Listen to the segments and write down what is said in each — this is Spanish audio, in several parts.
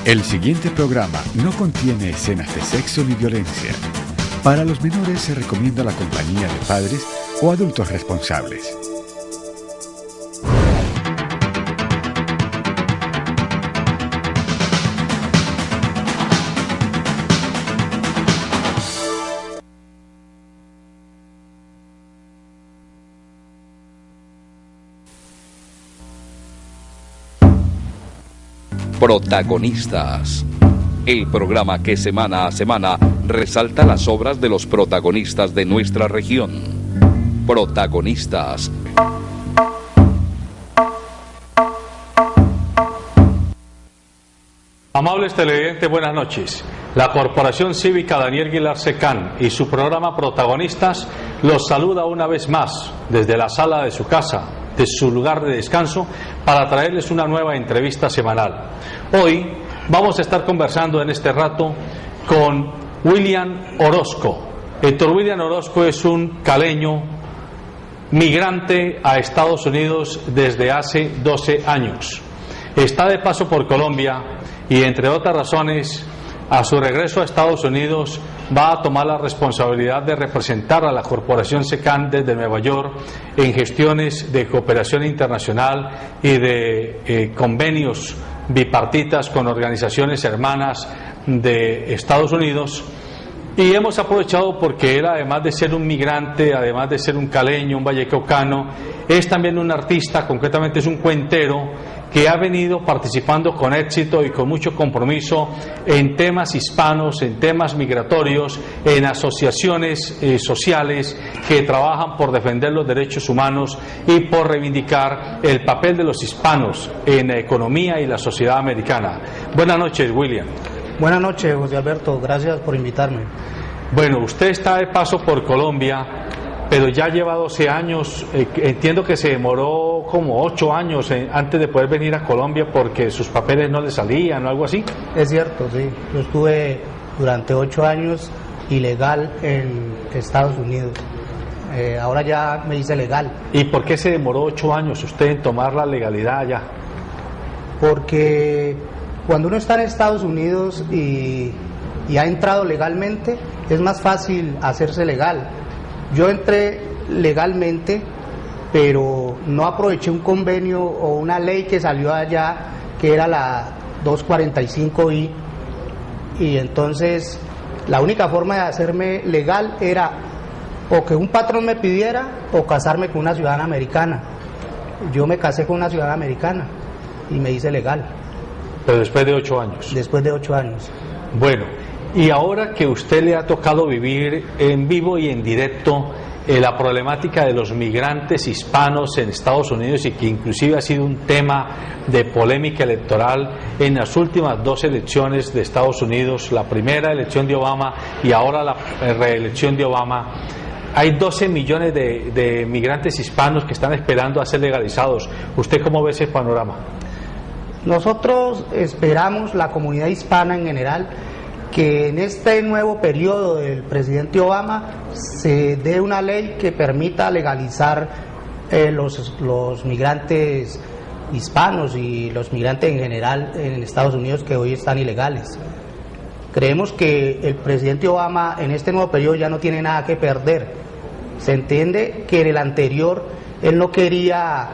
El siguiente programa no contiene escenas de sexo ni violencia. Para los menores se recomienda la compañía de padres o adultos responsables. Protagonistas. El programa que semana a semana resalta las obras de los protagonistas de nuestra región. Protagonistas. Amables televidentes, buenas noches. La Corporación Cívica Daniel Guilar Secán y su programa Protagonistas los saluda una vez más desde la sala de su casa, de su lugar de descanso, para traerles una nueva entrevista semanal. Hoy vamos a estar conversando en este rato con William Orozco. Héctor William Orozco es un caleño migrante a Estados Unidos desde hace 12 años. Está de paso por Colombia y, entre otras razones, a su regreso a Estados Unidos va a tomar la responsabilidad de representar a la Corporación SECAN desde Nueva York en gestiones de cooperación internacional y de convenios bipartitas con organizaciones hermanas de Estados Unidos. Y hemos aprovechado porque él, además de ser un migrante, además de ser un caleño, un vallecaucano, es también un artista, concretamente es un cuentero que ha venido participando con éxito y con mucho compromiso en temas hispanos, en temas migratorios, en asociaciones sociales que trabajan por defender los derechos humanos y por reivindicar el papel de los hispanos en la economía y la sociedad americana. Buenas noches, William. Buenas noches, José Alberto, gracias por invitarme. Bueno, usted está de paso por Colombia, pero ya lleva 12 años, entiendo que se demoró como 8 años antes de poder venir a Colombia porque sus papeles no le salían o algo así. Es cierto, sí, yo estuve durante 8 años ilegal en Estados Unidos, ahora ya me hice legal. ¿Y por qué se demoró 8 años usted en tomar la legalidad allá? Porque cuando uno está en Estados Unidos y ha entrado legalmente, es más fácil hacerse legal. Yo entré legalmente, pero no aproveché un convenio o una ley que salió allá, que era la 245I, y entonces la única forma de hacerme legal era o que un patrón me pidiera o casarme con una ciudadana americana. Yo me casé con una ciudadana americana y me hice legal. Pero después de 8 años. Después de 8 años. Bueno, y ahora que usted le ha tocado vivir en vivo y en directo la problemática de los migrantes hispanos en Estados Unidos, y que inclusive ha sido un tema de polémica electoral en las últimas 2 elecciones de Estados Unidos, la primera elección de Obama y ahora la reelección de Obama, hay 12 millones de migrantes hispanos que están esperando a ser legalizados. ¿Usted cómo ve ese panorama? Nosotros esperamos, la comunidad hispana en general, que en este nuevo periodo del presidente Obama se dé una ley que permita legalizar los migrantes hispanos y los migrantes en general en Estados Unidos que hoy están ilegales. Creemos que el presidente Obama en este nuevo periodo ya no tiene nada que perder. Se entiende que en el anterior él no quería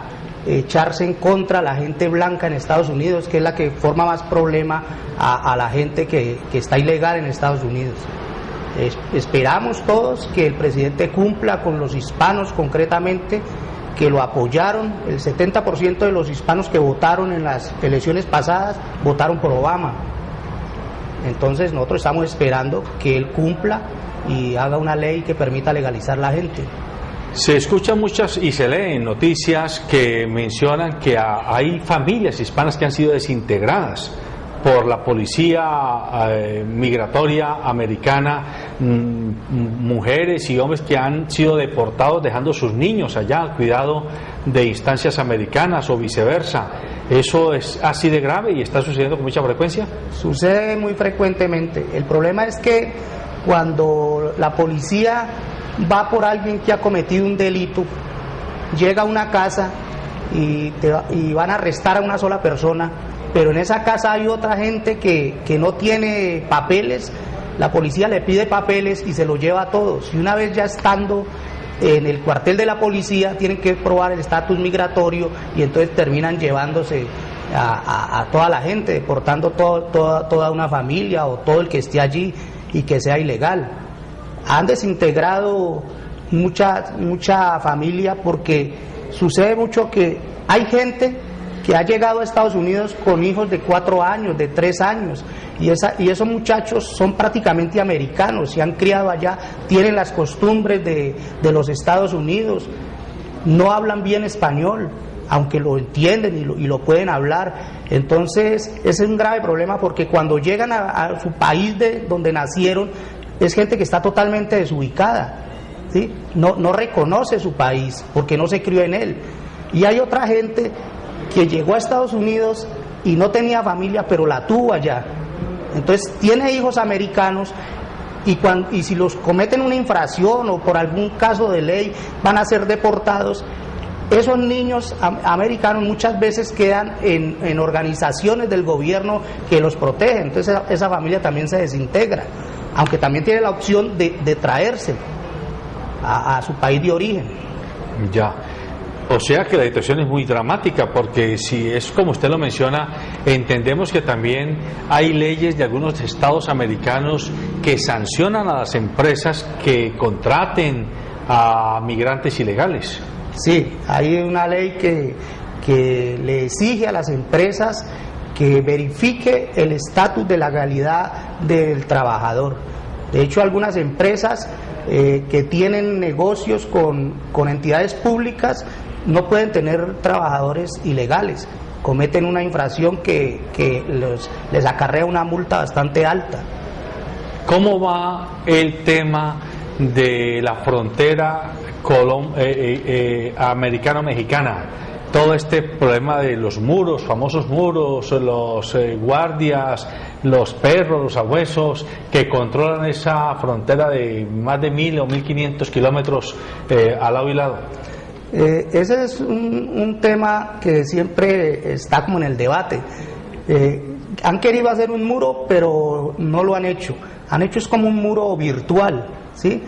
echarse en contra a la gente blanca en Estados Unidos, que es la que forma más problema a la gente que está ilegal en Estados Unidos. Esperamos todos que el presidente cumpla con los hispanos concretamente, que lo apoyaron. El 70% de los hispanos que votaron en las elecciones pasadas votaron por Obama. Entonces nosotros estamos esperando que él cumpla y haga una ley que permita legalizar la gente. Se escuchan muchas y se leen noticias que mencionan que hay familias hispanas que han sido desintegradas por la policía migratoria americana, mujeres y hombres que han sido deportados dejando sus niños allá al cuidado de instancias americanas o viceversa. ¿Eso es así de grave y está sucediendo con mucha frecuencia? Sucede muy frecuentemente. El problema es que cuando la policía va por alguien que ha cometido un delito, llega a una casa y van a arrestar a una sola persona, pero en esa casa hay otra gente que no tiene papeles, la policía le pide papeles y se los lleva a todos, y una vez ya estando en el cuartel de la policía tienen que probar el estatus migratorio y entonces terminan llevándose a toda la gente, deportando toda una familia o todo el que esté allí y que sea ilegal. Han desintegrado mucha familia, porque sucede mucho que hay gente que ha llegado a Estados Unidos con hijos de 4 años, de 3 años, y esos muchachos son prácticamente americanos, se han criado allá, tienen las costumbres de los Estados Unidos, no hablan bien español, aunque lo entienden y lo pueden hablar. Entonces ese es un grave problema, porque cuando llegan a su país de donde nacieron, es gente que está totalmente desubicada, ¿sí? No reconoce su país porque no se crió en él. Y hay otra gente que llegó a Estados Unidos y no tenía familia, pero la tuvo allá, entonces tiene hijos americanos, y si los cometen una infracción o por algún caso de ley van a ser deportados. Esos niños americanos muchas veces quedan en organizaciones del gobierno que los protegen, entonces esa familia también se desintegra, aunque también tiene la opción de traerse a su país de origen. Ya. O sea que la situación es muy dramática, porque si es como usted lo menciona, entendemos que también hay leyes de algunos estados americanos que sancionan a las empresas que contraten a migrantes ilegales. Sí, hay una ley que le exige a las empresas que verifique el estatus de legalidad del trabajador. De hecho, algunas empresas que tienen negocios con entidades públicas no pueden tener trabajadores ilegales, cometen una infracción que les acarrea una multa bastante alta. ¿Cómo va el tema de la frontera americano-mexicana? Todo este problema de los muros, famosos muros, los guardias, los perros, los sabuesos que controlan esa frontera de más de 1.000 o 1.500 kilómetros al lado y lado. Ese es un tema que siempre está como en el debate. Han querido hacer un muro, pero no lo han hecho. Han hecho es como un muro virtual, ¿sí?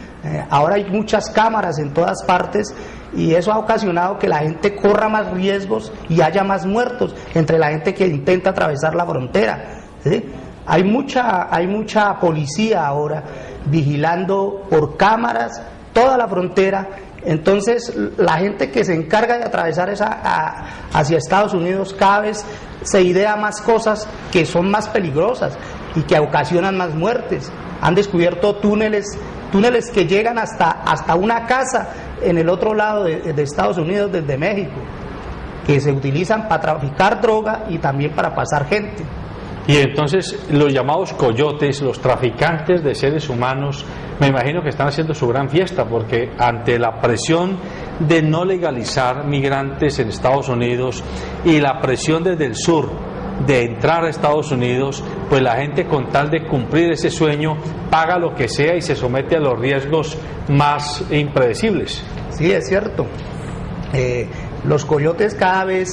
Ahora hay muchas cámaras en todas partes y eso ha ocasionado que la gente corra más riesgos y haya más muertos entre la gente que intenta atravesar la frontera, ¿sí? Hay mucha policía ahora vigilando por cámaras toda la frontera. Entonces la gente que se encarga de atravesar hacia Estados Unidos cada vez se idea más cosas que son más peligrosas y que ocasionan más muertes. Han descubierto túneles que llegan hasta una casa en el otro lado de Estados Unidos, desde México, que se utilizan para traficar droga y también para pasar gente. Y entonces los llamados coyotes, los traficantes de seres humanos, me imagino que están haciendo su gran fiesta, porque ante la presión de no legalizar migrantes en Estados Unidos y la presión desde el sur de entrar a Estados Unidos, pues la gente, con tal de cumplir ese sueño, paga lo que sea y se somete a los riesgos más impredecibles. Sí, es cierto. Los coyotes cada vez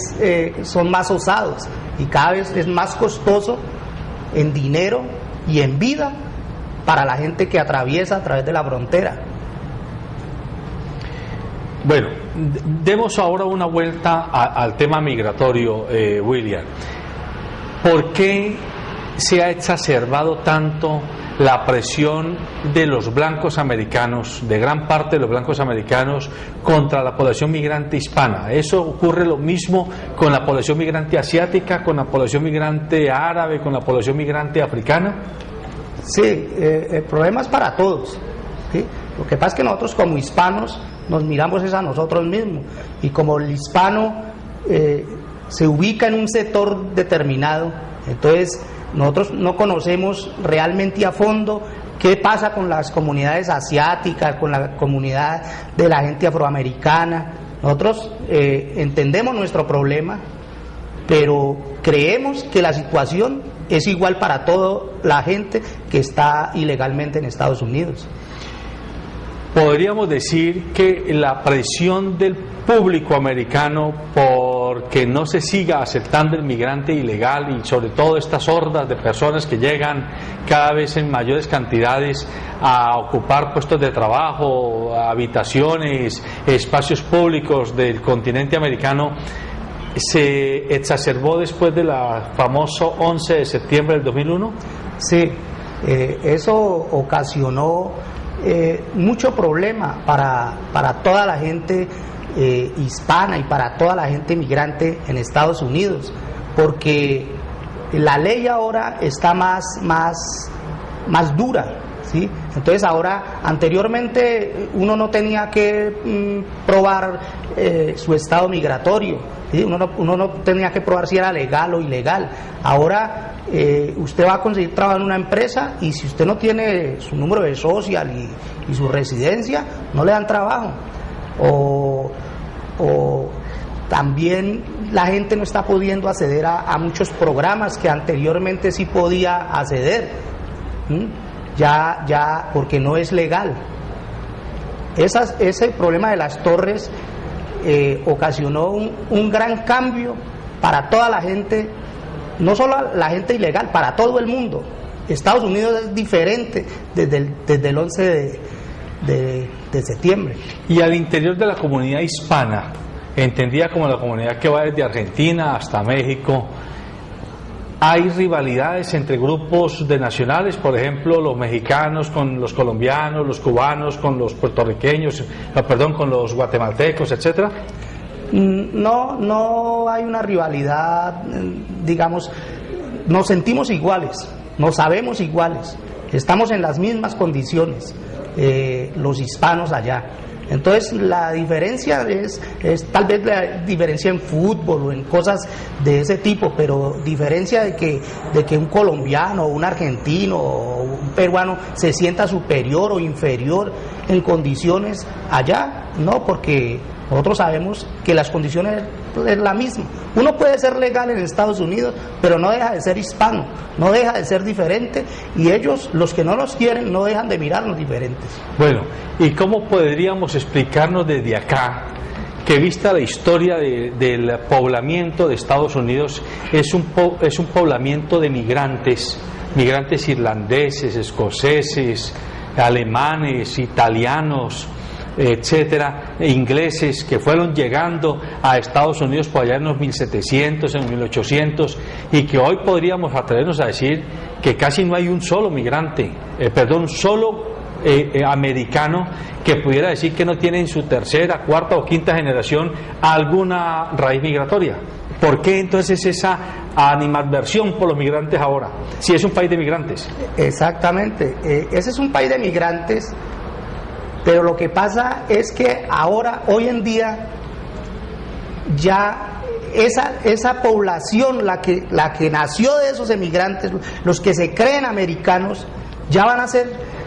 son más osados y cada vez es más costoso en dinero y en vida para la gente que atraviesa a través de la frontera. Bueno, demos ahora una vuelta al tema migratorio, William. ¿Por qué se ha exacerbado tanto la presión de los blancos americanos, de gran parte de los blancos americanos, contra la población migrante hispana? ¿Eso ocurre lo mismo con la población migrante asiática, con la población migrante árabe, con la población migrante africana? Sí, el problema es para todos, ¿sí? Lo que pasa es que nosotros como hispanos nos miramos es a nosotros mismos, y como el hispano se ubica en un sector determinado, entonces nosotros no conocemos realmente a fondo qué pasa con las comunidades asiáticas, con la comunidad de la gente afroamericana. Nosotros entendemos nuestro problema, pero creemos que la situación es igual para toda la gente que está ilegalmente en Estados Unidos. Podríamos decir que la presión del público americano por porque no se siga aceptando el migrante ilegal y sobre todo estas hordas de personas que llegan cada vez en mayores cantidades a ocupar puestos de trabajo, habitaciones, espacios públicos del continente americano, se exacerbó después del famoso 11 de septiembre del 2001? Sí, eso ocasionó mucho problema para toda la gente hispana y para toda la gente migrante en Estados Unidos, porque la ley ahora está más dura, ¿sí? Entonces ahora, anteriormente uno no tenía que probar su estado migratorio, ¿sí? Uno no tenía que probar si era legal o ilegal. Ahora usted va a conseguir trabajo en una empresa y si usted no tiene su número de social y su residencia, no le dan trabajo. O también la gente no está pudiendo acceder a muchos programas que anteriormente sí podía acceder, ya porque no es legal. Ese problema de las torres ocasionó un gran cambio para toda la gente, no solo la gente ilegal, para todo el mundo. Estados Unidos es diferente desde el 11 de septiembre. Y al interior de la comunidad hispana, entendida como la comunidad que va desde Argentina hasta México, hay rivalidades entre grupos de nacionales, por ejemplo, los mexicanos con los colombianos, los cubanos con los puertorriqueños, con los guatemaltecos, etcétera. No hay una rivalidad, digamos, nos sentimos iguales, nos sabemos iguales, estamos en las mismas condiciones, los hispanos allá. Entonces la diferencia es tal vez la diferencia en fútbol o en cosas de ese tipo, pero diferencia de que un colombiano o un argentino o un peruano se sienta superior o inferior en condiciones allá, no, porque nosotros sabemos que las condiciones es la misma. Uno puede ser legal en Estados Unidos, pero no deja de ser hispano, no deja de ser diferente, y ellos, los que no los quieren, no dejan de mirarnos diferentes. Bueno, ¿y cómo podríamos explicarnos desde acá que, vista la historia del poblamiento de Estados Unidos, es un poblamiento de migrantes irlandeses, escoceses, alemanes, italianos, etcétera, ingleses, que fueron llegando a Estados Unidos por allá en los 1700, en 1800, y que hoy podríamos atrevernos a decir que casi no hay un solo migrante, americano que pudiera decir que no tiene en su tercera, cuarta o quinta generación alguna raíz migratoria? ¿Por qué entonces esa animadversión por los migrantes ahora, si es un país de migrantes? Exactamente, ese es un país de migrantes. Pero lo que pasa es que ahora, hoy en día, ya esa población, la que nació de esos emigrantes, los que se creen americanos, ya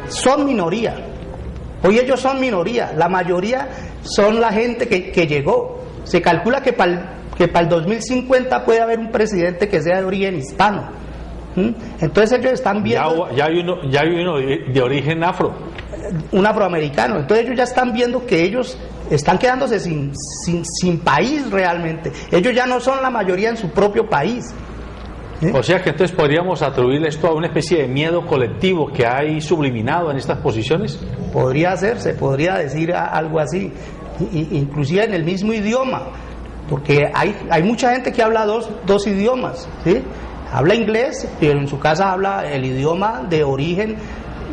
son minoría. Hoy ellos son minoría, la mayoría son la gente que llegó. Se calcula que para el 2050 puede haber un presidente que sea de origen hispano. Entonces ellos están viendo... Ya hay uno de origen un afroamericano. Entonces ellos ya están viendo que ellos están quedándose sin país realmente. Ellos ya no son la mayoría en su propio país. O sea que entonces podríamos atribuirle esto a una especie de miedo colectivo que hay subliminado en estas posiciones. Podría ser, se podría decir algo así, inclusive en el mismo idioma, porque hay mucha gente que habla dos idiomas, ¿sí? Habla inglés, pero en su casa habla el idioma de origen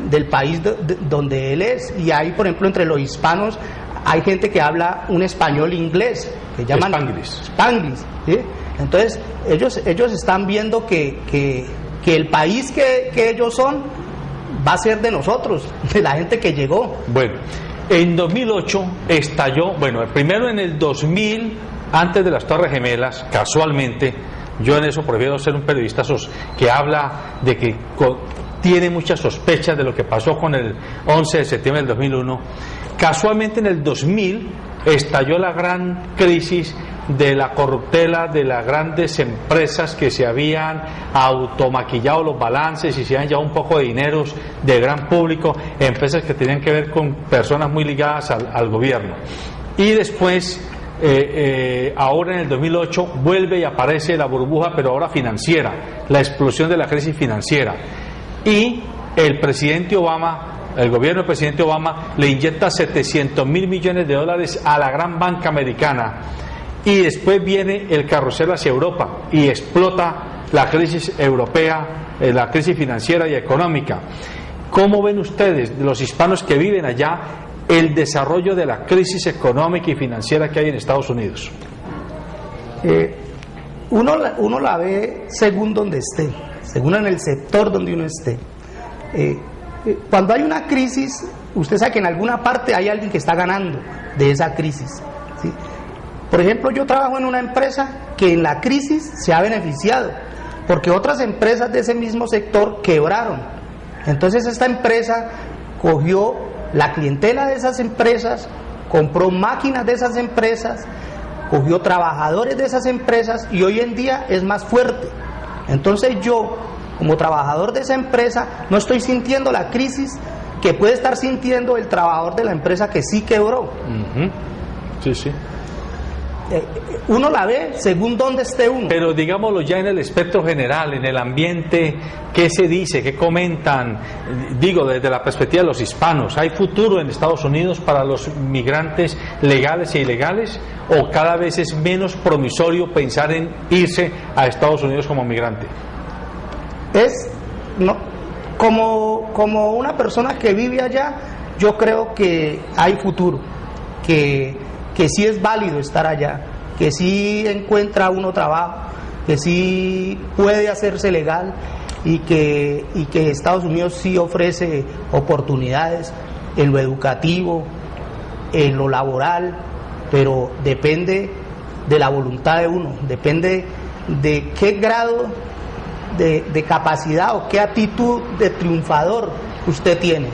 del país donde él es, y hay, por ejemplo, entre los hispanos hay gente que habla un español inglés que llaman Spanglish, ¿sí? Entonces ellos están viendo que el país que ellos son va a ser de nosotros, de la gente que llegó. Bueno, en 2008 estalló, primero en el 2000, antes de las Torres Gemelas, casualmente, yo en eso prefiero ser un periodista que habla de que tiene muchas sospechas de lo que pasó con el 11 de septiembre del 2001. Casualmente en el 2000 estalló la gran crisis de la corruptela de las grandes empresas que se habían automaquillado los balances y se habían llevado un poco de dineros de gran público, empresas que tenían que ver con personas muy ligadas al gobierno. Y después ahora en el 2008 vuelve y aparece la burbuja, pero ahora financiera, la explosión de la crisis financiera. Y el presidente Obama, el gobierno del presidente Obama, le inyecta $700.000 millones a la gran banca americana. Y después viene el carrusel hacia Europa y explota la crisis europea, la crisis financiera y económica. ¿Cómo ven ustedes, los hispanos que viven allá, el desarrollo de la crisis económica y financiera que hay en Estados Unidos? Uno la ve según donde esté, según en el sector donde uno esté. Cuando hay una crisis, usted sabe que en alguna parte hay alguien que está ganando de esa crisis, ¿sí? Por ejemplo, yo trabajo en una empresa que en la crisis se ha beneficiado, porque otras empresas de ese mismo sector quebraron. Entonces esta empresa cogió la clientela de esas empresas, compró máquinas de esas empresas, cogió trabajadores de esas empresas y hoy en día es más fuerte. Entonces yo, como trabajador de esa empresa, no estoy sintiendo la crisis que puede estar sintiendo el trabajador de la empresa que sí quebró. Sí, sí. Uno la ve según dónde esté uno. Pero digámoslo ya en el espectro general, en el ambiente, ¿qué se dice? ¿Qué comentan? Digo, desde la perspectiva de los hispanos, ¿hay futuro en Estados Unidos para los migrantes legales e ilegales? ¿O cada vez es menos promisorio pensar en irse a Estados Unidos como migrante? Como una persona que vive allá, yo creo que hay futuro, que sí es válido estar allá, que sí encuentra uno trabajo, que sí puede hacerse legal y que Estados Unidos sí ofrece oportunidades en lo educativo, en lo laboral, pero depende de la voluntad de uno, depende de qué grado de capacidad o qué actitud de triunfador usted tiene.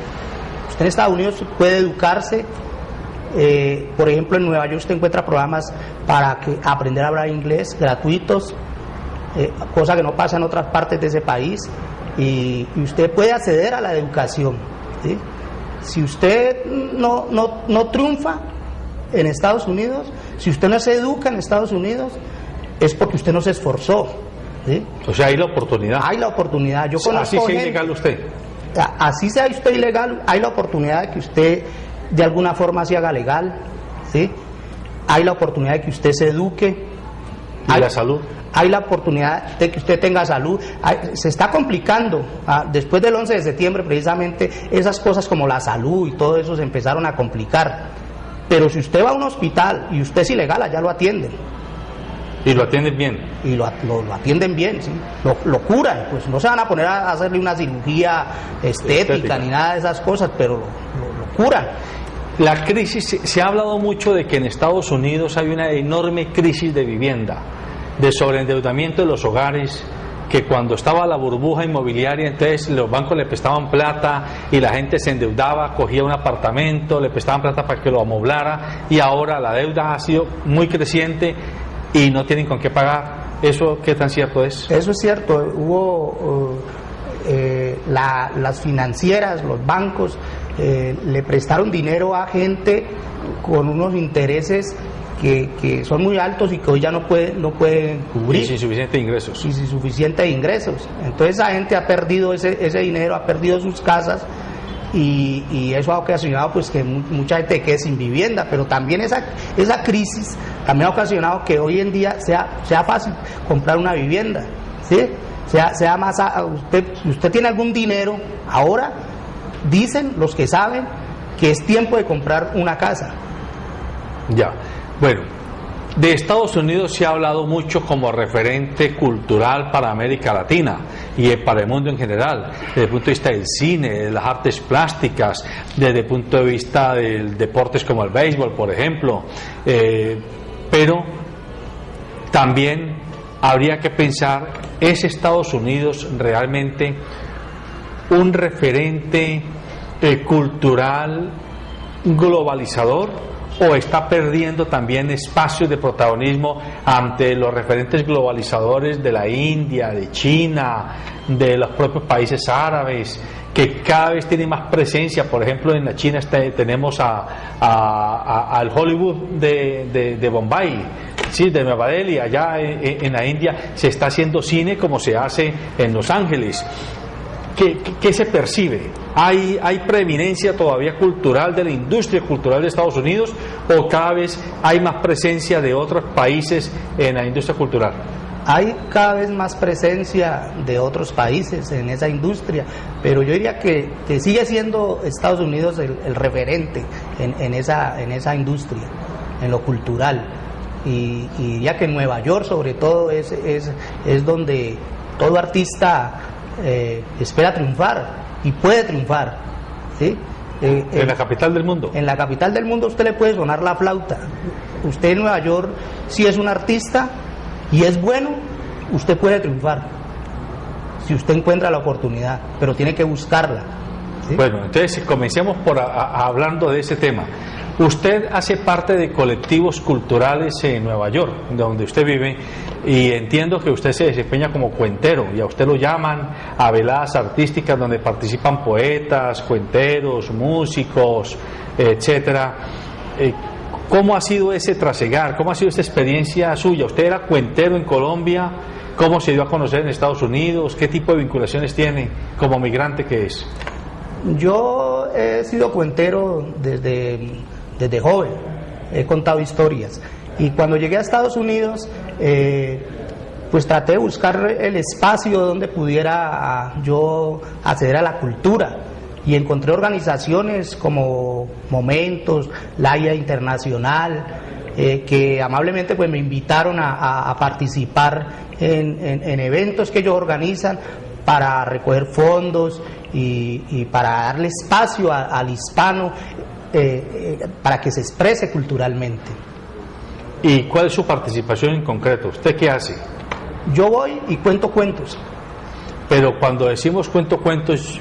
Usted en Estados Unidos puede educarse. Por ejemplo, en Nueva York usted encuentra programas para aprender a hablar inglés gratuitos, cosa que no pasa en otras partes de ese país, y usted puede acceder a la educación, ¿sí? Si usted no triunfa en Estados Unidos, si usted no se educa en Estados Unidos, es porque usted no se esforzó, ¿sí? O sea, hay la oportunidad. Hay la oportunidad. Yo conozco así sea ilegal usted. Así sea usted ilegal, hay la oportunidad de que usted de alguna forma se haga legal, ¿sí? Hay la oportunidad de que usted se eduque. ¿Y la salud? Hay la oportunidad de que usted tenga salud. Se está complicando. Después del 11 de septiembre, precisamente, esas cosas como la salud y todo eso se empezaron a complicar. Pero si usted va a un hospital y usted es ilegal, allá lo atienden. ¿Y lo atienden bien? Y lo atienden bien, ¿sí? Lo curan. Pues no se van a poner a hacerle una cirugía estética ni nada de esas cosas, pero lo curan. La crisis, se ha hablado mucho de que en Estados Unidos hay una enorme crisis de vivienda, de sobreendeudamiento de los hogares, que cuando estaba la burbuja inmobiliaria, entonces los bancos le prestaban plata y la gente se endeudaba, cogía un apartamento, le prestaban plata para que lo amoblara, y ahora la deuda ha sido muy creciente y no tienen con qué pagar. ¿Eso qué tan cierto es? Eso es cierto. Hubo las financieras, los bancos le prestaron dinero a gente con unos intereses que son muy altos y que hoy ya no pueden cubrir. Y sin suficientes ingresos. Y sin suficientes ingresos. Entonces esa gente ha perdido ese dinero, ha perdido sus casas, y eso ha ocasionado pues que mucha gente quede sin vivienda, pero también esa crisis también ha ocasionado que hoy en día sea fácil comprar una vivienda, ¿sí? Sea más, usted tiene algún dinero, ahora dicen los que saben que es tiempo de comprar una casa. Ya, bueno, de Estados Unidos se ha hablado mucho como referente cultural para América Latina y para el mundo en general, desde el punto de vista del cine, de las artes plásticas, desde el punto de vista de deportes como el béisbol, por ejemplo, pero también habría que pensar, ¿es Estados Unidos realmente un referente cultural globalizador, o está perdiendo también espacios de protagonismo ante los referentes globalizadores de la India, de China, de los propios países árabes, que cada vez tiene más presencia. Por ejemplo, en la China tenemos al Hollywood de Bombay, sí, de Nueva Delhi. Allá en la India se está haciendo cine como se hace en Los Ángeles. ¿Qué se percibe? ¿Hay preeminencia todavía cultural de la industria cultural de Estados Unidos, o cada vez hay más presencia de otros países en la industria cultural? Hay cada vez más presencia de otros países en esa industria, pero yo diría que sigue siendo Estados Unidos el referente en esa industria, en lo cultural. Y diría que en Nueva York, sobre todo, es donde todo artista espera triunfar y puede triunfar, ¿sí? En la capital del mundo. En la capital del mundo usted le puede sonar la flauta. Usted en Nueva York, si es un artista y es bueno, usted puede triunfar si usted encuentra la oportunidad, pero tiene que buscarla, ¿sí? Bueno, entonces comencemos por hablando de ese tema. Usted hace parte de colectivos culturales en Nueva York, donde usted vive, y entiendo que usted se desempeña como cuentero, y a usted lo llaman a veladas artísticas donde participan poetas, cuenteros, músicos, etcétera. ¿Cómo ha sido ese trasegar? ¿Cómo ha sido esta experiencia suya? ¿Usted era cuentero en Colombia? ¿Cómo se dio a conocer en Estados Unidos? ¿Qué tipo de vinculaciones tiene como migrante que es? Yo he sido cuentero desde joven, he contado historias, y cuando llegué a Estados Unidos pues traté de buscar el espacio donde pudiera yo acceder a la cultura, y encontré organizaciones como Momentos, la IA Internacional, que amablemente pues me invitaron a participar en eventos que ellos organizan para recoger fondos y para darle espacio al hispano para que se exprese culturalmente. ¿Y cuál es su participación en concreto? ¿Usted qué hace? Yo voy y cuento cuentos. Pero cuando decimos cuento cuentos,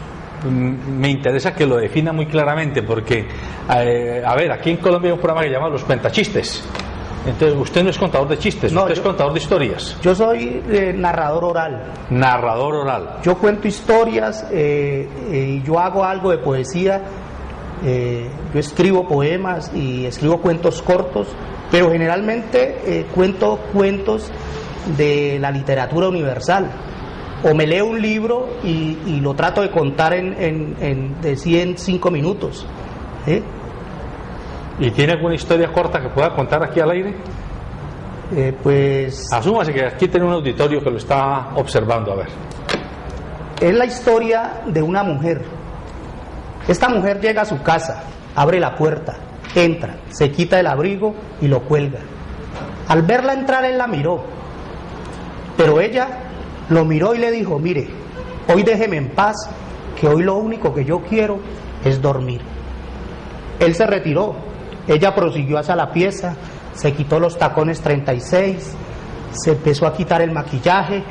me interesa que lo defina muy claramente, porque a ver, aquí en Colombia hay un programa que se llama Los Cuentachistes. Entonces, usted no es contador de chistes, no, usted es contador de historias. Yo soy narrador oral. Narrador oral. Yo cuento historias, yo hago algo de poesía, yo escribo poemas y escribo cuentos cortos, pero generalmente cuento cuentos de la literatura universal. O me leo un libro y lo trato de contar de 105 minutos. ¿Y tiene alguna historia corta que pueda contar aquí al aire? Pues... Asúmase que aquí tiene un auditorio que lo está observando, a ver. Es la historia de una mujer. Esta mujer llega a su casa, abre la puerta, entra, se quita el abrigo y lo cuelga. Al verla entrar, él la miró, pero ella lo miró y le dijo: mire, hoy déjeme en paz, que hoy lo único que yo quiero es dormir. Él se retiró, ella prosiguió hacia la pieza, se quitó los tacones 36, se empezó a quitar el maquillaje,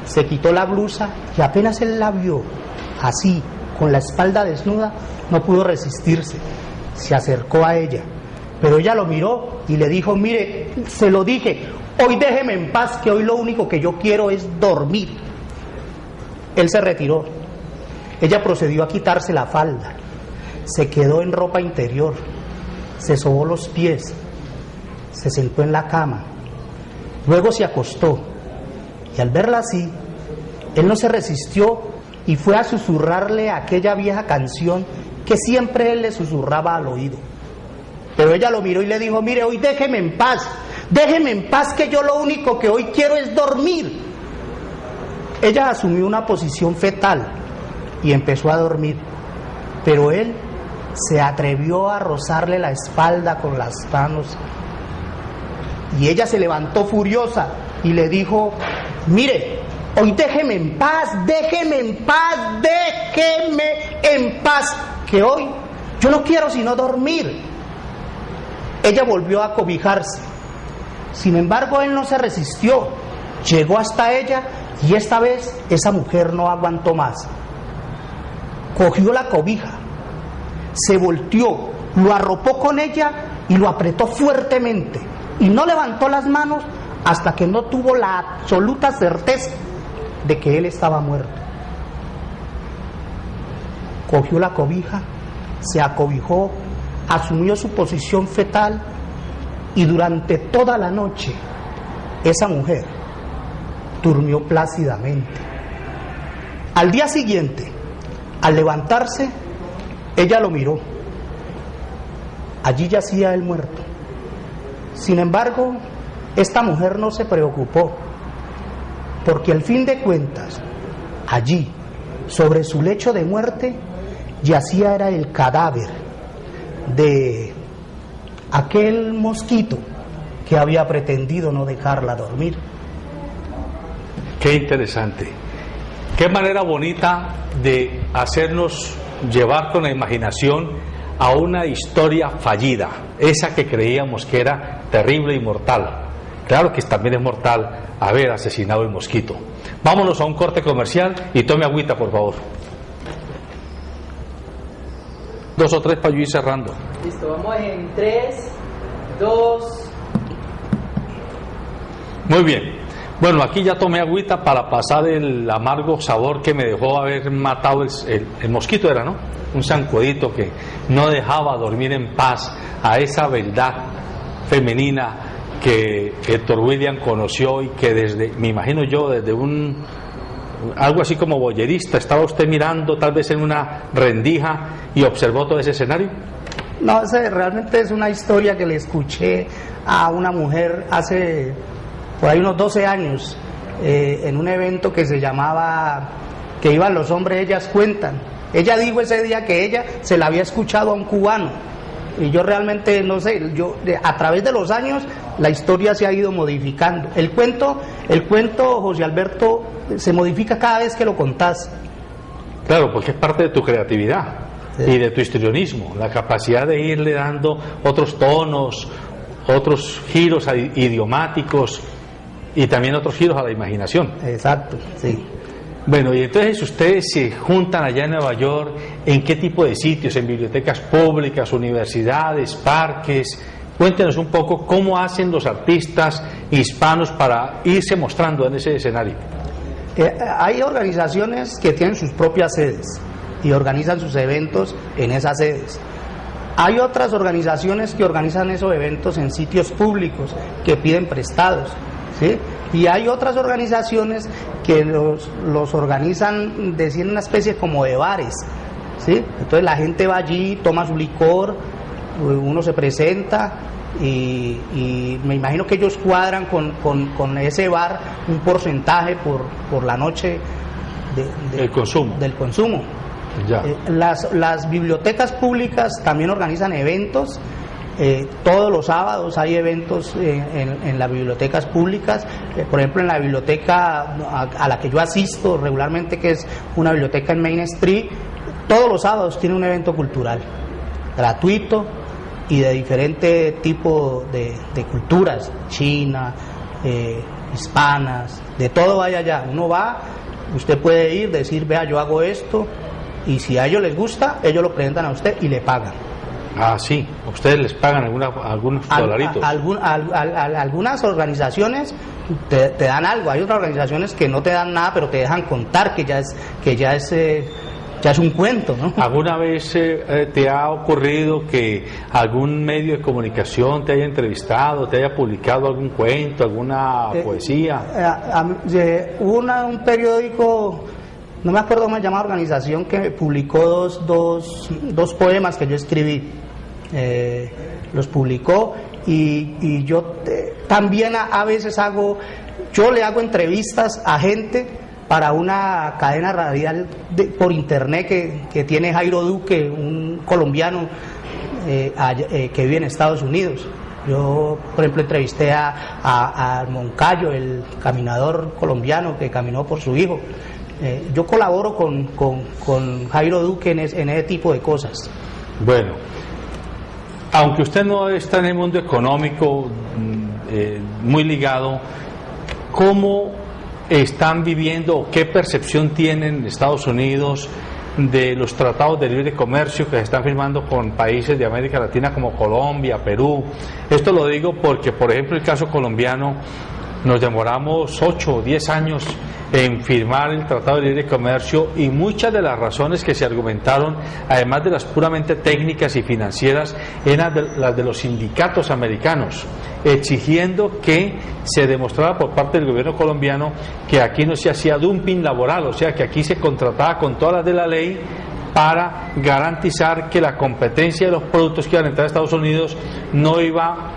se quitó la blusa, y apenas él la vio así, con la espalda desnuda, no pudo resistirse, se acercó a ella, pero ella lo miró y le dijo: mire, se lo dije, hoy déjeme en paz, que hoy lo único que yo quiero es dormir. Él se retiró, ella procedió a quitarse la falda, se quedó en ropa interior, se sobó los pies, se sentó en la cama, luego se acostó, y al verla así, él no se resistió y fue a susurrarle aquella vieja canción que siempre él le susurraba al oído. Pero ella lo miró y le dijo: mire, hoy déjeme en paz, que yo lo único que hoy quiero es dormir. Ella asumió una posición fetal y empezó a dormir, pero él se atrevió a rozarle la espalda con las manos, y ella se levantó furiosa y le dijo: mire, hoy déjeme en paz, que hoy yo no quiero sino dormir. Ella volvió a cobijarse, sin embargo él no se resistió, llegó hasta ella, y esta vez esa mujer no aguantó más, cogió la cobija, se volteó, lo arropó con ella y lo apretó fuertemente, y no levantó las manos hasta que no tuvo la absoluta certeza de que él estaba muerto. cogió la cobija, se acobijó, asumió su posición fetal y durante toda la noche esa mujer durmió plácidamente. Al día siguiente, al levantarse, ella lo miró. Allí yacía el muerto. Sin embargo, esta mujer no se preocupó, porque al fin de cuentas, allí, sobre su lecho de muerte, yacía era el cadáver de aquel mosquito que había pretendido no dejarla dormir. Qué interesante. Qué manera bonita de hacernos llevar con la imaginación a una historia fallida, esa que creíamos que era terrible y mortal. Claro que también es mortal haber asesinado el mosquito. Vámonos a un corte comercial y tome agüita, por favor. 2 o 3 para yo ir cerrando. Listo, vamos en 3, 2. Muy bien. Bueno, aquí ya tomé agüita para pasar el amargo sabor que me dejó haber matado el mosquito, era, ¿no? Un zancudito que no dejaba dormir en paz a esa verdad femenina que Héctor William conoció y que desde, me imagino yo, desde algo así como boyerista, estaba usted mirando tal vez en una rendija y observó todo ese escenario. No, realmente es una historia que le escuché a una mujer hace por ahí unos 12 años en un evento que se llamaba Que iban los hombres, ellas cuentan. Ella dijo ese día que ella se la había escuchado a un cubano y yo realmente no sé, a través de los años la historia se ha ido modificando. El cuento, José Alberto, se modifica cada vez que lo contás. Claro, porque es parte de tu creatividad, sí, y de tu histrionismo, la capacidad de irle dando otros tonos, otros giros idiomáticos y también otros giros a la imaginación. Exacto, sí. Bueno, y entonces ustedes se juntan allá en Nueva York, ¿en qué tipo de sitios? ¿En bibliotecas públicas, universidades, parques? Cuéntenos un poco cómo hacen los artistas hispanos para irse mostrando en ese escenario. Hay organizaciones que tienen sus propias sedes y organizan sus eventos en esas sedes. Hay otras organizaciones que organizan esos eventos en sitios públicos que piden prestados, ¿sí? Y hay otras organizaciones que los organizan, decir, una especie como de bares, ¿sí? Entonces la gente va allí, toma su licor, uno se presenta y me imagino que ellos cuadran con ese bar un porcentaje por la noche del consumo. Ya. Las bibliotecas públicas también organizan eventos. Todos los sábados hay eventos en las bibliotecas públicas. Por ejemplo, en la biblioteca a la que yo asisto regularmente, que es una biblioteca en Main Street, todos los sábados tiene un evento cultural gratuito y de diferente tipo de culturas, china, hispanas, de todo hay allá. Uno va, usted puede ir, decir, vea, yo hago esto, y si a ellos les gusta, ellos lo presentan a usted y le pagan. Ah, sí, ustedes les pagan algunos dolaritos. Algunas organizaciones te dan algo, hay otras organizaciones que no te dan nada, pero te dejan contar que ya es un cuento, ¿no? ¿Alguna vez te ha ocurrido que algún medio de comunicación te haya entrevistado, te haya publicado algún cuento, alguna poesía? Hubo un periódico, no me acuerdo cómo se llama, organización, que publicó dos poemas que yo escribí. Los publicó y yo también a veces yo le hago entrevistas a gente para una cadena radial por internet que tiene Jairo Duque, un colombiano que vive en Estados Unidos. Yo, por ejemplo, entrevisté a Moncayo, el caminador colombiano que caminó por su hijo. Yo colaboro con Jairo Duque en ese tipo de cosas. Bueno, aunque usted no está en el mundo económico muy ligado, ¿cómo están viviendo o qué percepción tienen en Estados Unidos de los tratados de libre comercio que se están firmando con países de América Latina como Colombia, Perú? Esto lo digo porque, por ejemplo, el caso colombiano nos demoramos 8 o 10 años en firmar el Tratado de Libre Comercio, y muchas de las razones que se argumentaron, además de las puramente técnicas y financieras, eran las de los sindicatos americanos, exigiendo que se demostrara por parte del gobierno colombiano que aquí no se hacía dumping laboral, o sea que aquí se contrataba con todas las de la ley para garantizar que la competencia de los productos que iban a entrar a Estados Unidos no iba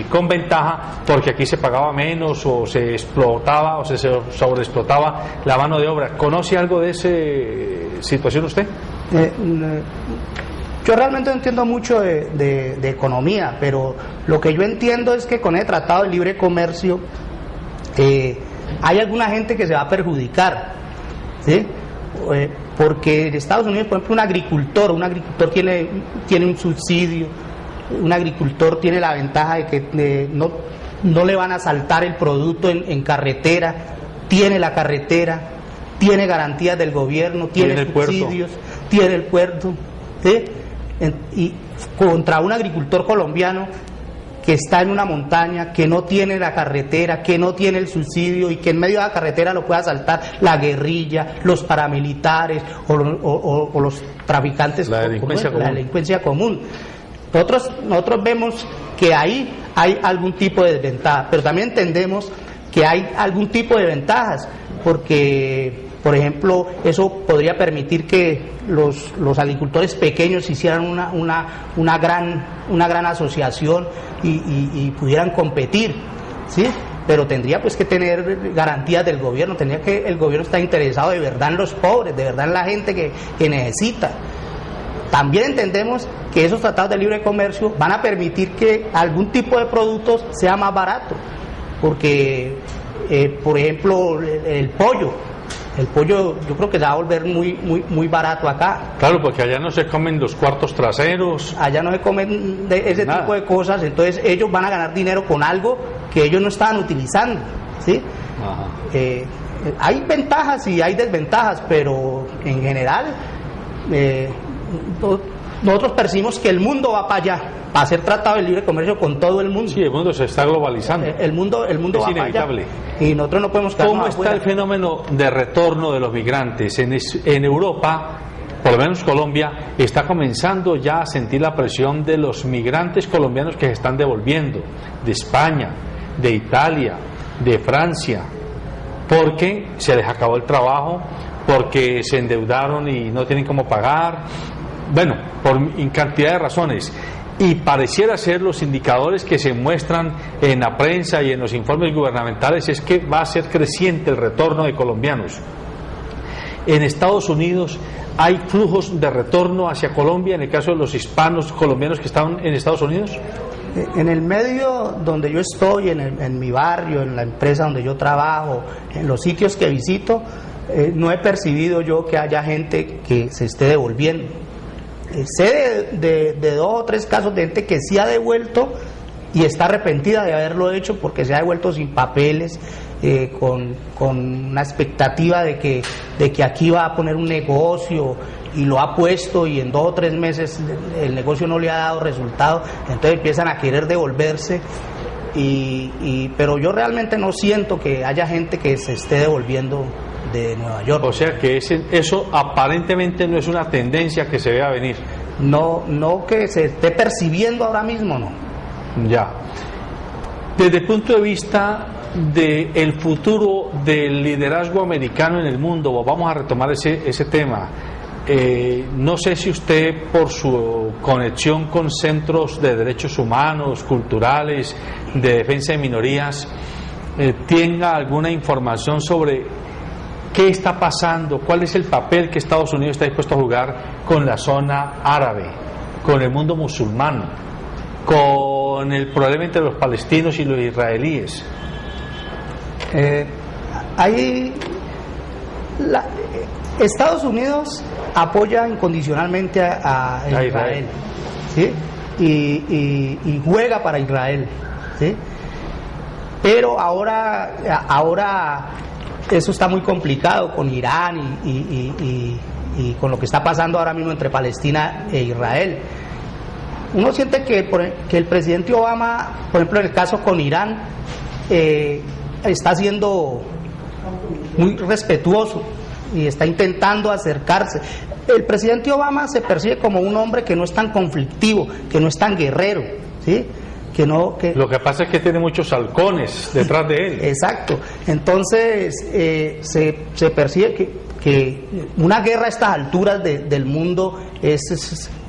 con ventaja, porque aquí se pagaba menos o se explotaba o se sobreexplotaba la mano de obra. ¿Conoce algo de esa situación usted? Yo realmente no entiendo mucho de economía, pero lo que yo entiendo es que con el Tratado de Libre Comercio hay alguna gente que se va a perjudicar, ¿sí? Porque en Estados Unidos, por ejemplo, un agricultor tiene un subsidio, un agricultor tiene la ventaja de que no le van a saltar el producto en carretera, tiene la carretera, tiene garantías del gobierno, tiene subsidios, tiene el puerto, ¿sí? Y contra un agricultor colombiano que está en una montaña, que no tiene la carretera, que no tiene el subsidio, y que en medio de la carretera lo pueda asaltar la guerrilla, los paramilitares o los traficantes, la delincuencia común. Nosotros vemos que ahí hay algún tipo de desventaja, pero también entendemos que hay algún tipo de ventajas, porque, por ejemplo, eso podría permitir que los agricultores pequeños hicieran una gran asociación y pudieran competir, ¿sí? Pero tendría pues que tener garantías del gobierno, tendría que el gobierno estar interesado de verdad en los pobres, de verdad en la gente que necesita. También entendemos que esos tratados de libre comercio van a permitir que algún tipo de productos sea más barato, porque por ejemplo el pollo yo creo que se va a volver muy barato acá. Claro, porque allá no se comen los cuartos traseros. Allá no se comen ese tipo de cosas, entonces ellos van a ganar dinero con algo que ellos no estaban utilizando, ¿sí? Hay ventajas y hay desventajas, pero en general nosotros percibimos que el mundo va para allá, para hacer tratado de libre comercio con todo el mundo. Sí, el mundo se está globalizando. El mundo es va inevitable. Para allá. Y nosotros no podemos quedarnos ¿Cómo está afuera? el fenómeno de retorno de los migrantes? En Europa, por lo menos Colombia, está comenzando ya a sentir la presión de los migrantes colombianos que se están devolviendo, de España, de Italia, de Francia, porque se les acabó el trabajo, porque se endeudaron y no tienen cómo pagar, bueno, por cantidad de razones. Y pareciera ser, los indicadores que se muestran en la prensa y en los informes gubernamentales, es que va a ser creciente el retorno de colombianos. En Estados Unidos hay flujos de retorno hacia Colombia, en el caso de los hispanos colombianos que están en Estados Unidos. En el medio donde yo estoy, en mi barrio, en la empresa donde yo trabajo, en los sitios que visito, no he percibido yo que haya gente que se esté devolviendo. Sé de 2 o 3 casos de gente que sí ha devuelto y está arrepentida de haberlo hecho, porque se ha devuelto sin papeles, con una expectativa de que aquí va a poner un negocio, y lo ha puesto, y en 2 o 3 meses el negocio no le ha dado resultado, entonces empiezan a querer devolverse, pero yo realmente no siento que haya gente que se esté devolviendo de Nueva York. O sea que eso aparentemente no es una tendencia que se vea venir. No que se esté percibiendo ahora mismo, no. Ya. Desde el punto de vista del futuro del liderazgo americano en el mundo, vamos a retomar ese tema. No sé si usted, por su conexión con centros de derechos humanos, culturales, de defensa de minorías, tenga alguna información sobre qué está pasando, cuál es el papel que Estados Unidos está dispuesto a jugar con la zona árabe, con el mundo musulmán, con el problema entre los palestinos y los israelíes. Estados Unidos apoya incondicionalmente a Israel, ¿sí? Y juega para Israel, ¿sí? Pero ahora eso está muy complicado con Irán y con lo que está pasando ahora mismo entre Palestina e Israel. Uno siente que el presidente Obama, por ejemplo, en el caso con Irán, está siendo muy respetuoso y está intentando acercarse. El presidente Obama se percibe como un hombre que no es tan conflictivo, que no es tan guerrero, ¿sí? Lo que pasa es que tiene muchos halcones detrás de él. Exacto. Entonces se percibe que una guerra a estas alturas del mundo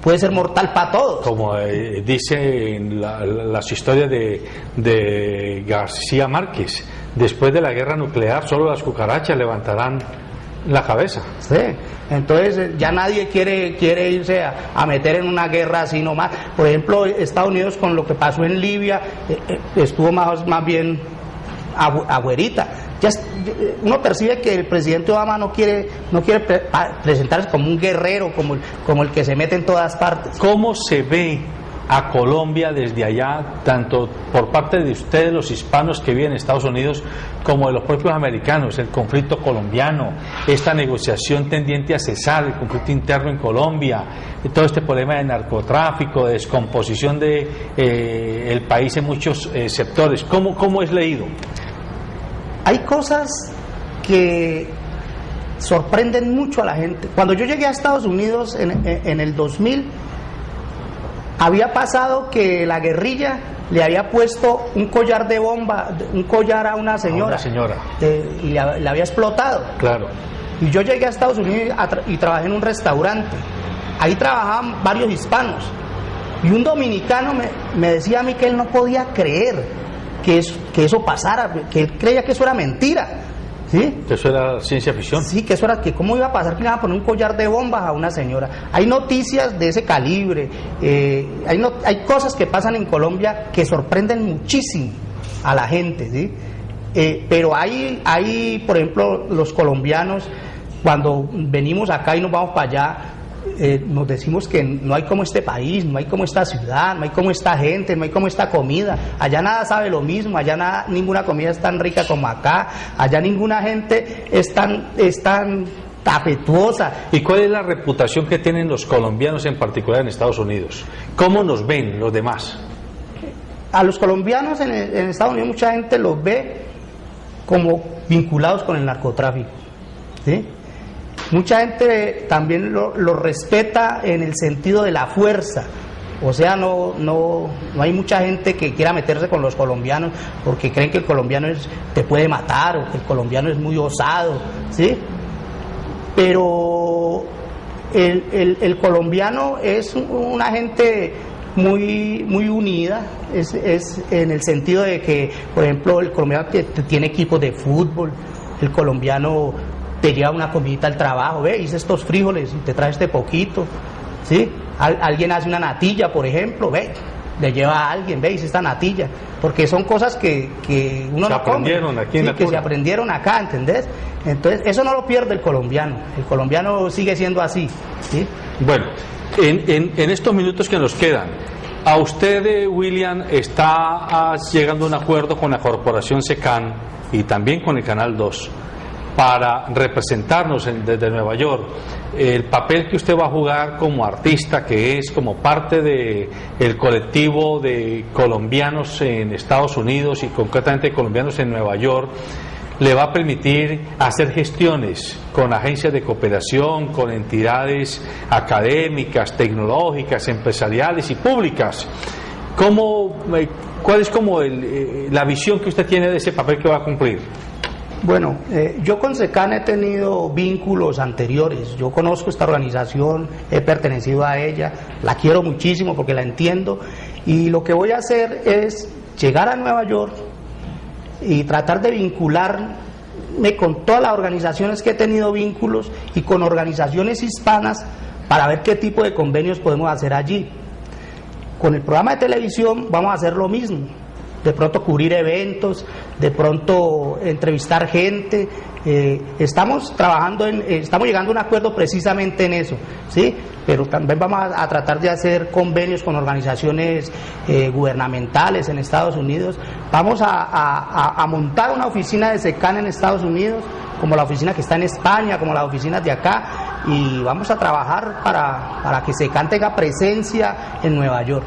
puede ser mortal para todos. Como dicen las historias de García Márquez, después de la guerra nuclear solo las cucarachas levantarán la cabeza. Sí, entonces ya nadie quiere irse a meter en una guerra así nomás. Por ejemplo, Estados Unidos con lo que pasó en Libia estuvo más bien agüerita. Uno percibe que el presidente Obama no quiere presentarse como un guerrero, como el que se mete en todas partes. ¿Cómo se ve a Colombia desde allá, tanto por parte de ustedes, los hispanos que viven en Estados Unidos, como de los propios americanos, el conflicto colombiano, esta negociación tendiente a cesar, el conflicto interno en Colombia, todo este problema de narcotráfico, de descomposición de el país en muchos sectores? ¿Cómo es leído? Hay cosas que sorprenden mucho a la gente. Cuando yo llegué a Estados Unidos en el 2000, había pasado que la guerrilla le había puesto un collar de bomba, un collar a una señora. Y le había explotado. Claro. Y yo llegué a Estados Unidos y trabajé en un restaurante. Ahí trabajaban varios hispanos. Y un dominicano me decía a mí que él no podía creer que eso pasara, que él creía que eso era mentira. ¿Sí? Que eso era ciencia ficción. Sí, que eso era, que cómo iba a pasar que le iban a poner un collar de bombas a una señora. Hay noticias de ese calibre, hay cosas que pasan en Colombia que sorprenden muchísimo a la gente, ¿sí? Pero hay, por ejemplo, los colombianos, cuando venimos acá y nos vamos para allá, nos decimos que no hay como este país, no hay como esta ciudad, no hay como esta gente, no hay como esta comida. Allá nada sabe lo mismo, allá ninguna comida es tan rica como acá, allá ninguna gente es tan afectuosa. ¿Y cuál es la reputación que tienen los colombianos en particular en Estados Unidos? ¿Cómo nos ven los demás? A los colombianos en Estados Unidos mucha gente los ve como vinculados con el narcotráfico, ¿sí? Mucha gente también lo respeta en el sentido de la fuerza. O sea, no hay mucha gente que quiera meterse con los colombianos porque creen que el colombiano te puede matar o que el colombiano es muy osado, ¿sí? Pero el colombiano es una gente muy unida, es en el sentido de que, por ejemplo, el colombiano tiene equipos de fútbol, el colombiano te lleva una comidita al trabajo, hice estos frijoles y te trae este poquito, ¿sí? Alguien hace una natilla, por ejemplo, le lleva a alguien, hice esta natilla, porque son cosas que uno no come, aquí en la que se aprendieron acá, ¿entendés? Entonces, eso no lo pierde el colombiano sigue siendo así, ¿sí? Bueno, en estos minutos que nos quedan, a usted, William, está llegando a un acuerdo con la Corporación SECAN y también con el Canal 2 para representarnos desde Nueva York. El papel que usted va a jugar como artista, que es como parte del colectivo de colombianos en Estados Unidos y concretamente colombianos en Nueva York, le va a permitir hacer gestiones con agencias de cooperación, con entidades académicas, tecnológicas, empresariales y públicas. ¿Cuál es como la visión que usted tiene de ese papel que va a cumplir? Bueno, yo con SECAN he tenido vínculos anteriores. Yo conozco esta organización, he pertenecido a ella, la quiero muchísimo porque la entiendo, y lo que voy a hacer es llegar a Nueva York y tratar de vincularme con todas las organizaciones que he tenido vínculos y con organizaciones hispanas para ver qué tipo de convenios podemos hacer allí. Con el programa de televisión vamos a hacer lo mismo. De pronto cubrir eventos, de pronto entrevistar gente. Estamos llegando a un acuerdo precisamente en eso, ¿sí? Pero también vamos a tratar de hacer convenios con organizaciones gubernamentales en Estados Unidos. Vamos a montar una oficina de SECAN en Estados Unidos, como la oficina que está en España, como las oficinas de acá, y vamos a trabajar para que SECAN tenga presencia en Nueva York.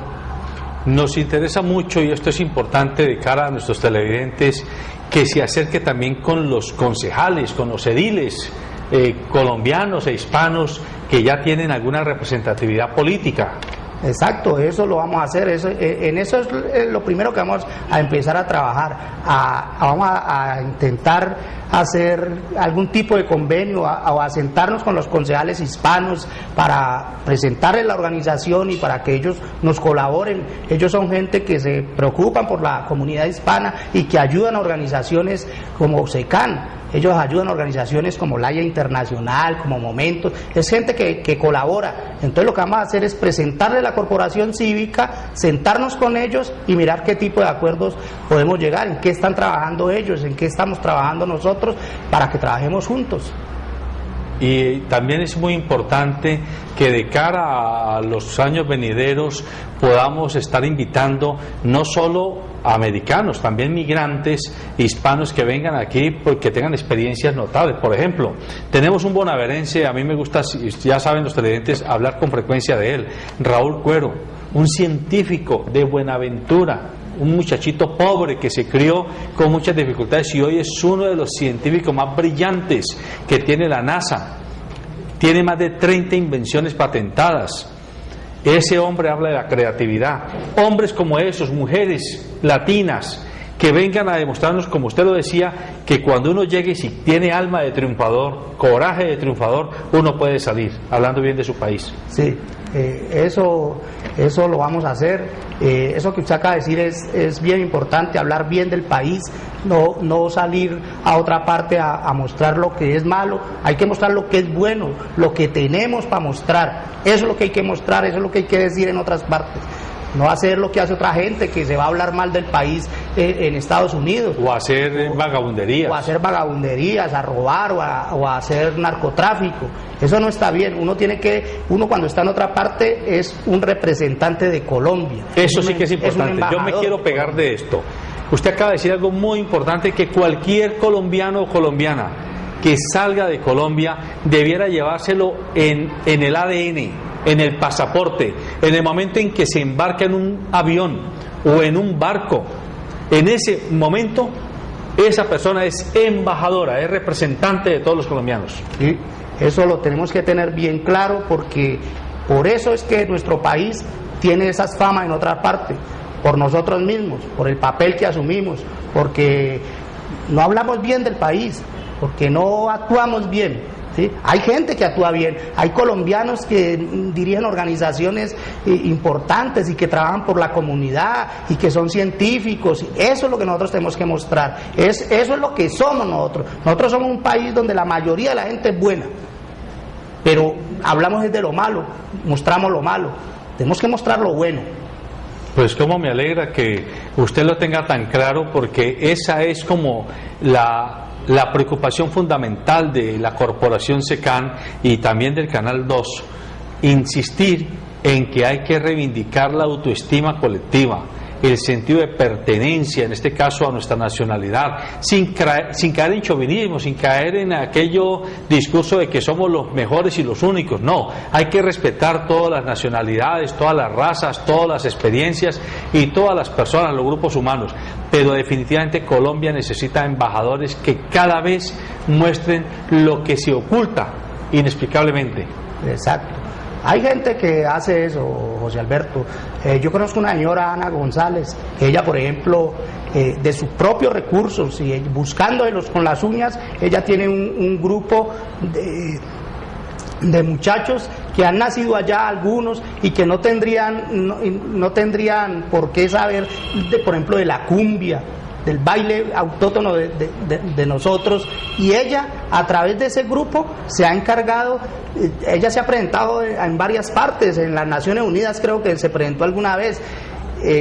Nos interesa mucho, y esto es importante de cara a nuestros televidentes, que se acerque también con los concejales, con los ediles colombianos e hispanos que ya tienen alguna representatividad política. Exacto, eso lo vamos a hacer, en eso es lo primero que vamos a empezar a trabajar, vamos a intentar hacer algún tipo de convenio o a sentarnos con los concejales hispanos para presentarles la organización y para que ellos nos colaboren. Ellos son gente que se preocupan por la comunidad hispana y que ayudan a organizaciones como SECAN. Ellos ayudan a organizaciones como la Haya Internacional, como Momentos, es gente que colabora. Entonces lo que vamos a hacer es presentarle a la corporación cívica, sentarnos con ellos y mirar qué tipo de acuerdos podemos llegar, en qué están trabajando ellos, en qué estamos trabajando nosotros, para que trabajemos juntos. Y también es muy importante que de cara a los años venideros podamos estar invitando no solo a americanos, también migrantes hispanos que vengan aquí porque tengan experiencias notables. Por ejemplo, tenemos un bonaerense, a mí me gusta, ya saben los televidentes, hablar con frecuencia de él, Raúl Cuero, un científico de Buenaventura, un muchachito pobre que se crió con muchas dificultades y hoy es uno de los científicos más brillantes que tiene la NASA. Tiene más de 30 invenciones patentadas. Ese hombre habla de la creatividad. Hombres como esos, mujeres latinas, que vengan a demostrarnos, como usted lo decía, que cuando uno llegue y si tiene alma de triunfador, coraje de triunfador, uno puede salir, hablando bien de su país. Sí, eso lo vamos a hacer. Eso que usted acaba de decir es bien importante, hablar bien del país, no salir a otra parte a mostrar lo que es malo. Hay que mostrar lo que es bueno, lo que tenemos para mostrar. Eso es lo que hay que mostrar, eso es lo que hay que decir en otras partes. No hacer lo que hace otra gente, que se va a hablar mal del país en Estados Unidos. O hacer vagabunderías. O hacer vagabunderías, a robar o a hacer narcotráfico. Eso no está bien. Uno cuando está en otra parte es un representante de Colombia. Eso sí que es importante. Yo me quiero pegar de esto. Usted acaba de decir algo muy importante, que cualquier colombiano o colombiana que salga de Colombia debiera llevárselo en el ADN, en el pasaporte, en el momento en que se embarca en un avión o en un barco. En ese momento esa persona es embajadora, es representante de todos los colombianos. Sí, eso lo tenemos que tener bien claro, porque por eso es que nuestro país tiene esas famas en otra parte, por nosotros mismos, por el papel que asumimos, porque no hablamos bien del país, porque no actuamos bien. ¿Sí? Hay gente que actúa bien, hay colombianos que dirigen organizaciones importantes y que trabajan por la comunidad y que son científicos. Eso es lo que nosotros tenemos que mostrar, eso es lo que somos nosotros. Nosotros somos un país donde la mayoría de la gente es buena, pero hablamos de lo malo, mostramos lo malo. Tenemos que mostrar lo bueno. Pues cómo me alegra que usted lo tenga tan claro, porque esa es como la preocupación fundamental de la corporación SECAN y también del Canal 2, insistir en que hay que reivindicar la autoestima colectiva, el sentido de pertenencia, en este caso a nuestra nacionalidad, sin caer en chauvinismo, sin caer en aquello discurso de que somos los mejores y los únicos. No, hay que respetar todas las nacionalidades, todas las razas, todas las experiencias y todas las personas, los grupos humanos. Pero definitivamente Colombia necesita embajadores que cada vez muestren lo que se oculta inexplicablemente. Exacto. Hay gente que hace eso, José Alberto. Yo conozco una señora, Ana González, que ella, por ejemplo, de sus propios recursos y buscándolos con las uñas, ella tiene un grupo de muchachos que han nacido allá, algunos, y que no tendrían por qué saber, por ejemplo, de la cumbia, del baile autóctono de nosotros, y ella a través de ese grupo se ha encargado. Ella se ha presentado en varias partes, en las Naciones Unidas creo que se presentó alguna vez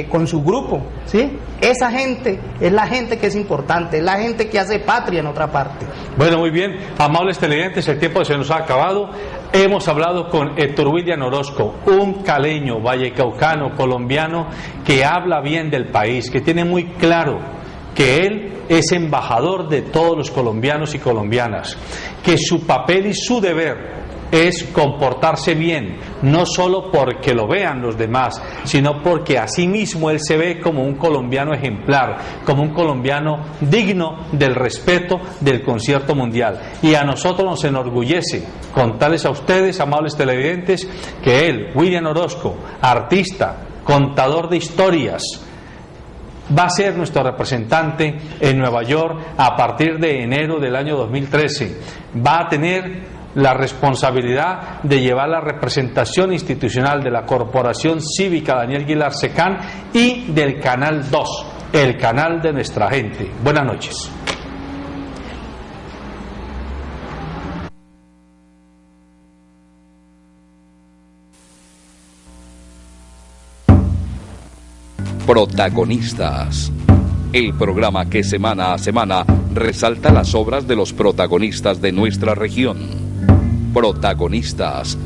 con su grupo, ¿sí? Esa gente es la gente que es importante, es la gente que hace patria en otra parte. Bueno, muy bien, amables televidentes, el tiempo se nos ha acabado. Hemos hablado con Héctor William Orozco, un caleño, vallecaucano, colombiano, que habla bien del país, que tiene muy claro que él es embajador de todos los colombianos y colombianas, que su papel y su deber es comportarse bien, no solo porque lo vean los demás, sino porque asimismo él se ve como un colombiano ejemplar, como un colombiano digno del respeto del concierto mundial. Y a nosotros nos enorgullece contarles a ustedes, amables televidentes, que él, William Orozco, artista, contador de historias, va a ser nuestro representante en Nueva York a partir de enero del año 2013. Va a tener la responsabilidad de llevar la representación institucional de la Corporación Cívica Daniel Guilar Secán y del Canal 2, el canal de nuestra gente. Buenas noches. Protagonistas. El programa que semana a semana resalta las obras de los protagonistas de nuestra región. Protagonistas.